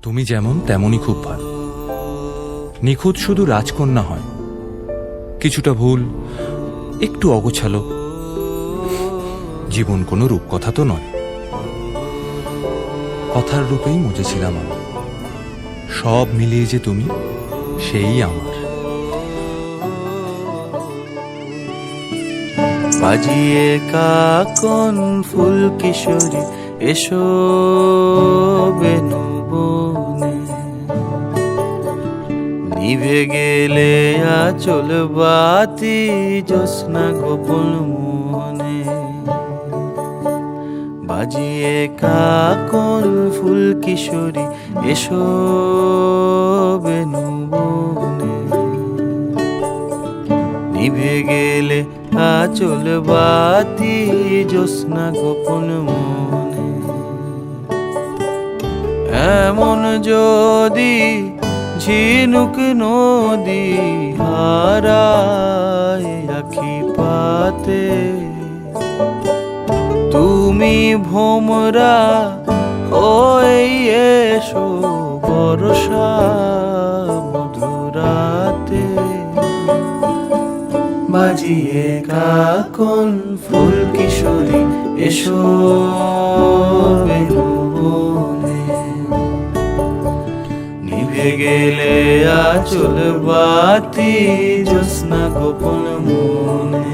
তুমি যেমন তেমনই খুব ভালো। নিখুঁত শুধু রাজকন্যা হয়, কিছুটা ভুল, একটু অগোছালো। জীবন কোনো রূপকথা তো নয়, কথার রূপেই মজেছিলাম আমি। সব মিলিয়ে যে তুমি, সেই আমার। বাজিয়ে কাকন ফুল কিশোরী এসো বেনু বনে, নিভে গেলে আচল বাতি জ্যোৎস্না গোপন মনে। বাজিয়ে কাকন ফুল কিশোরী এসো বেনু বনে, নিভে গেলে আচল বাতি জ্যোৎস্না গোপন মনে। এমন যদি ঝিনুক নদী হারায় আখি পাতে, তুমি ভোমরা হয়ে এসো বর্ষা মধুরাতে। বাজিয়ে কাকন ফুল কিশোরী এসো বেনু বনে, নিভে গেলে আচল বাতি জ্যোৎস্না গোপন মনে।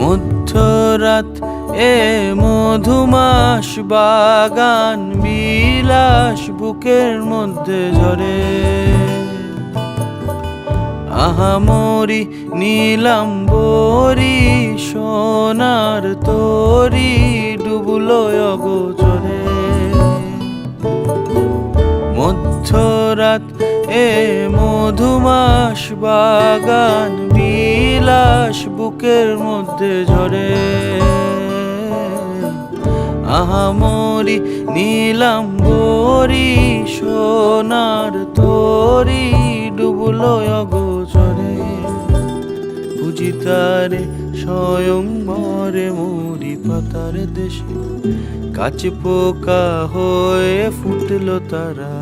মধ্যরাত এ মধুমাস বাগান বিলাস বুকের মধ্যে ঝরে, আহামরি নীলাম্বরী সোনার তরি ডুবলো অগোচরে। মধ্যরাত এ মধুমাস বাগান বিলাস বুকের মধ্যে ঝরে, আহামরি নীলাম্বরী সোনার তরি ডুবলো অগোচরে। বুঝি তারে স্বয়ংবরে মরি পাতার দেশে, কাছে পোকা হয়ে ফুটলো তারা